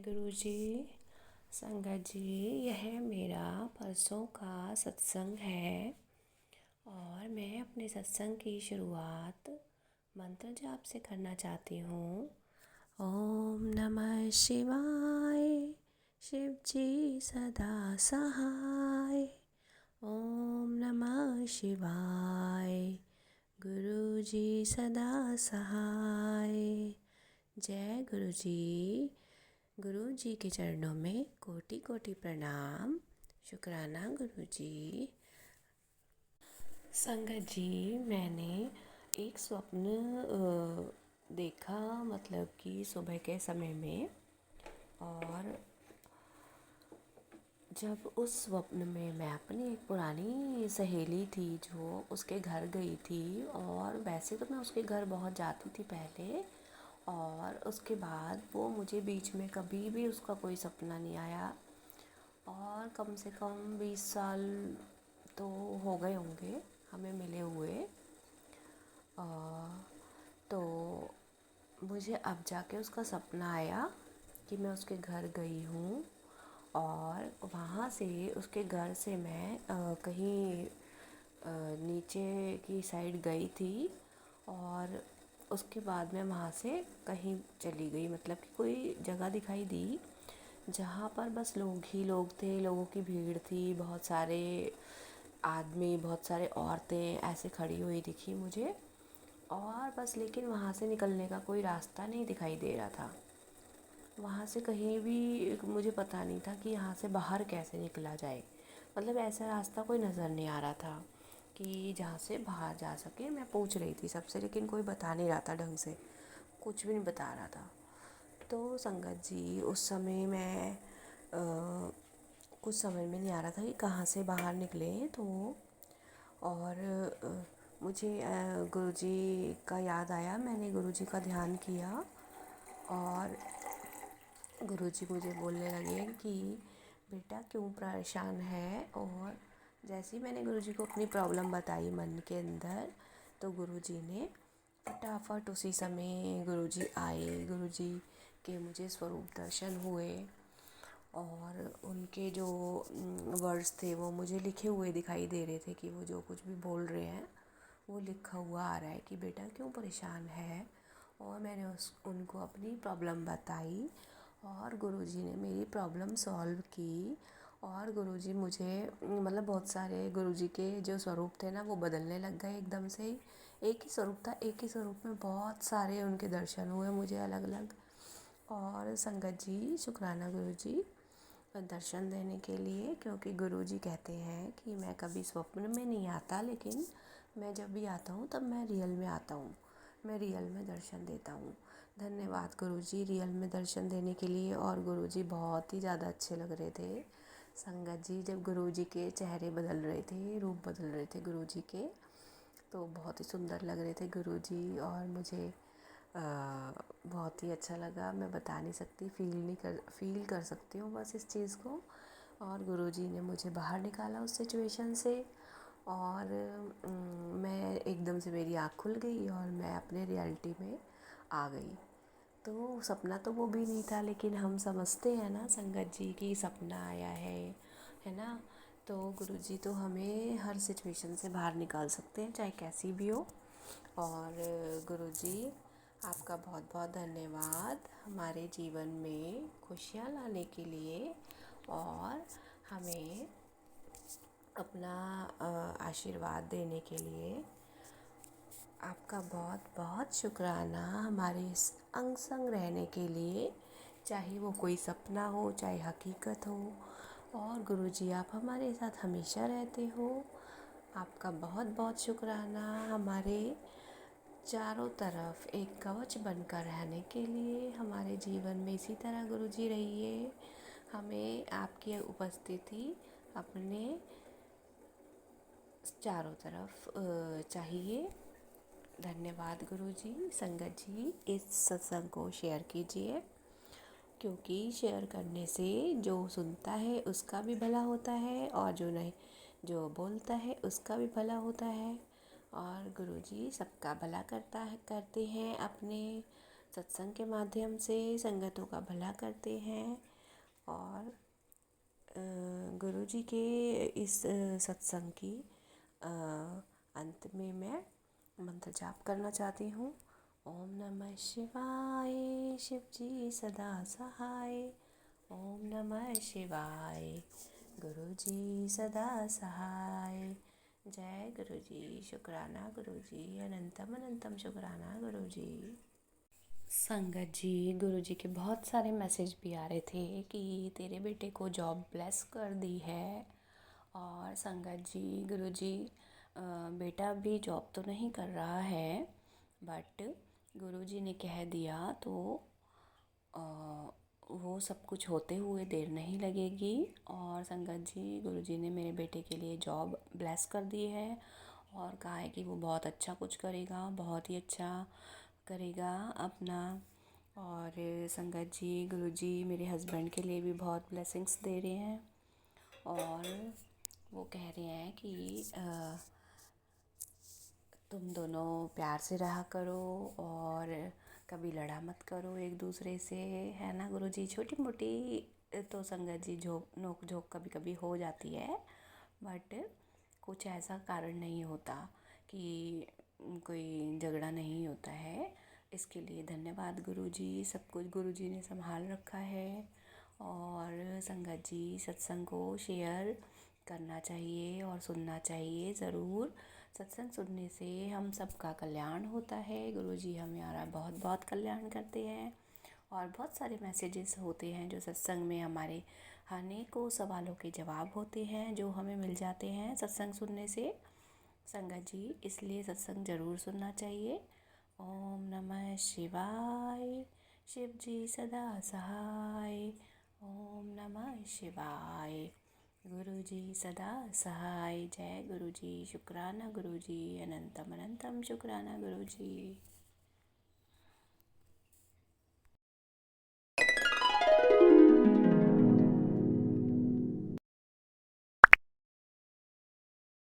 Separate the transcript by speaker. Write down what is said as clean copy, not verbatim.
Speaker 1: गुरुजी। संगत जी, यह मेरा परसों का सत्संग है और मैं अपने सत्संग की शुरुआत मंत्र जाप से करना चाहती हूँ। ओम नमः शिवाय, शिव जी सदा सहाय। ओम नमः शिवाय, गुरु जी सदा सहाय। जय गुरु जी। गुरु जी के चरणों में कोटि कोटि प्रणाम। शुक्राना गुरु जी। संगत जी, मैंने एक स्वप्न देखा, मतलब कि सुबह के समय में। और जब उस स्वप्न में मैं अपनी एक पुरानी सहेली थी जो उसके घर गई थी। और वैसे तो मैं उसके घर बहुत जाती थी पहले, और उसके बाद वो मुझे बीच में कभी भी उसका कोई सपना नहीं आया। और कम से कम 20 साल तो हो गए होंगे हमें मिले हुए। तो मुझे अब जाके उसका सपना आया कि मैं उसके घर गई हूँ, और वहाँ से उसके घर से मैं कहीं नीचे की साइड गई थी। और उसके बाद मैं वहाँ से कहीं चली गई, मतलब कि कोई जगह दिखाई दी जहाँ पर बस लोग ही लोग थे, लोगों की भीड़ थी, बहुत सारे आदमी, बहुत सारे औरतें ऐसे खड़ी हुई दिखी मुझे। और बस, लेकिन वहाँ से निकलने का कोई रास्ता नहीं दिखाई दे रहा था। वहाँ से कहीं भी मुझे पता नहीं था कि यहाँ से बाहर कैसे निकला जाए। मतलब ऐसा रास्ता कोई नज़र नहीं आ रहा था कि जहाँ से बाहर जा सके। मैं पूछ रही थी सबसे, लेकिन कोई बता नहीं रहा था ढंग से, कुछ भी नहीं बता रहा था। तो संगत जी, उस समय मैं कुछ समझ में नहीं आ रहा था कि कहाँ से बाहर निकले। तो और मुझे गुरुजी का याद आया। मैंने गुरुजी का ध्यान किया और गुरुजी मुझे बोलने लगे कि बेटा क्यों परेशान है। और जैसे ही मैंने गुरुजी को अपनी प्रॉब्लम बताई मन के अंदर, तो गुरुजी ने फटाफट उसी समय गुरुजी आए। गुरुजी के मुझे स्वरूप दर्शन हुए, और उनके जो वर्ड्स थे वो मुझे लिखे हुए दिखाई दे रहे थे कि वो जो कुछ भी बोल रहे हैं वो लिखा हुआ आ रहा है कि बेटा क्यों परेशान है। और मैंने उनको अपनी प्रॉब्लम बताई और गुरुजी ने मेरी प्रॉब्लम सॉल्व की। और गुरुजी मुझे, मतलब बहुत सारे गुरुजी के जो स्वरूप थे ना वो बदलने लग गए एकदम से ही। एक ही स्वरूप था, एक ही स्वरूप में बहुत सारे उनके दर्शन हुए मुझे अलग अलग। और संगत जी, शुक्राना गुरुजी दर्शन देने के लिए, क्योंकि गुरुजी कहते हैं कि मैं कभी स्वप्न में नहीं आता, लेकिन मैं जब भी आता हूँ तब मैं रियल में आता हूँ, मैं रियल में दर्शन देता हूँ। धन्यवाद गुरुजी रियल में दर्शन देने के लिए। और गुरुजी बहुत ही ज़्यादा अच्छे लग रहे थे। संगत जी, जब गुरुजी के चेहरे बदल रहे थे, रूप बदल रहे थे गुरुजी के, तो बहुत ही सुंदर लग रहे थे गुरुजी। और मुझे बहुत ही अच्छा लगा। मैं बता नहीं सकती, फील कर सकती हूँ बस इस चीज़ को। और गुरुजी ने मुझे बाहर निकाला उस सिचुएशन से, और मैं एकदम से, मेरी आँख खुल गई और मैं अपने रियलिटी में आ गई। तो सपना तो वो भी नहीं था, लेकिन हम समझते हैं ना संगत जी कि सपना आया है ना। तो गुरुजी तो हमें हर सिचुएशन से बाहर निकाल सकते हैं, चाहे कैसी भी हो। और गुरुजी, आपका बहुत बहुत धन्यवाद हमारे जीवन में खुशियाँ लाने के लिए, और हमें अपना आशीर्वाद देने के लिए। आपका बहुत बहुत शुक्राना हमारे इस अंग संग रहने के लिए, चाहे वो कोई सपना हो चाहे हकीकत हो। और गुरुजी, आप हमारे साथ हमेशा रहते हो। आपका बहुत बहुत शुक्राना हमारे चारों तरफ एक कवच बनकर रहने के लिए। हमारे जीवन में इसी तरह गुरुजी रहिए, हमें आपकी उपस्थिति अपने चारों तरफ चाहिए। धन्यवाद गुरुजी। संगत जी, इस सत्संग को शेयर कीजिए, क्योंकि शेयर करने से जो सुनता है उसका भी भला होता है, और जो नहीं, जो बोलता है उसका भी भला होता है। और गुरुजी सबका भला करते हैं अपने सत्संग के माध्यम से संगतों का भला करते हैं। और गुरु जी के इस सत्संग की अंत में मैं मंत्र जाप करना चाहती हूँ। ओम नमः शिवाय, शिव जी सदा सहाय। ओम नमः शिवाय, गुरु जी सदा सहाय। जय गुरु जी, शुक्राना गुरु जी, अनंतम अनंतम शुक्राना गुरु जी। संगत जी, गुरु जी के बहुत सारे मैसेज भी आ रहे थे कि तेरे बेटे को जॉब ब्लेस कर दी है। और संगत जी, गुरु जी बेटा भी जॉब तो नहीं कर रहा है, बट गुरु जी ने कह दिया तो वो सब कुछ होते हुए देर नहीं लगेगी। और संगत जी, गुरु जी ने मेरे बेटे के लिए जॉब ब्लेस कर दी है और कहा है कि वो बहुत अच्छा कुछ करेगा, बहुत ही अच्छा करेगा अपना। और संगत जी, गुरु जी मेरे हस्बैंड के लिए भी बहुत ब्लेसिंग्स दे रहे हैं और वो कह रहे हैं कि तुम दोनों प्यार से रहा करो और कभी लड़ा मत करो एक दूसरे से, है ना गुरु जी। छोटी मोटी तो संगत जी नोक झोंक कभी कभी हो जाती है, बट कुछ ऐसा कारण नहीं होता कि कोई झगड़ा नहीं होता है। इसके लिए धन्यवाद गुरु जी, सब कुछ गुरु जी ने संभाल रखा है। और संगत जी, सत्संग को शेयर करना चाहिए और सुनना चाहिए ज़रूर। सत्संग सुनने से हम सबका कल्याण होता है। गुरु जी हमारा बहुत बहुत कल्याण करते हैं और बहुत सारे मैसेजेस होते हैं जो सत्संग में हमारे अनेकों सवालों के जवाब होते हैं जो हमें मिल जाते हैं सत्संग सुनने से। संगत जी, इसलिए सत्संग ज़रूर सुनना चाहिए। ओम नमः शिवाय, शिव जी सदा सहाय। ओम नमः शिवाय, गुरु जी सदा सहाय। जय गुरु जी, शुक्राना गुरु जी, अनंतम अनंतम शुक्राना गुरु जी।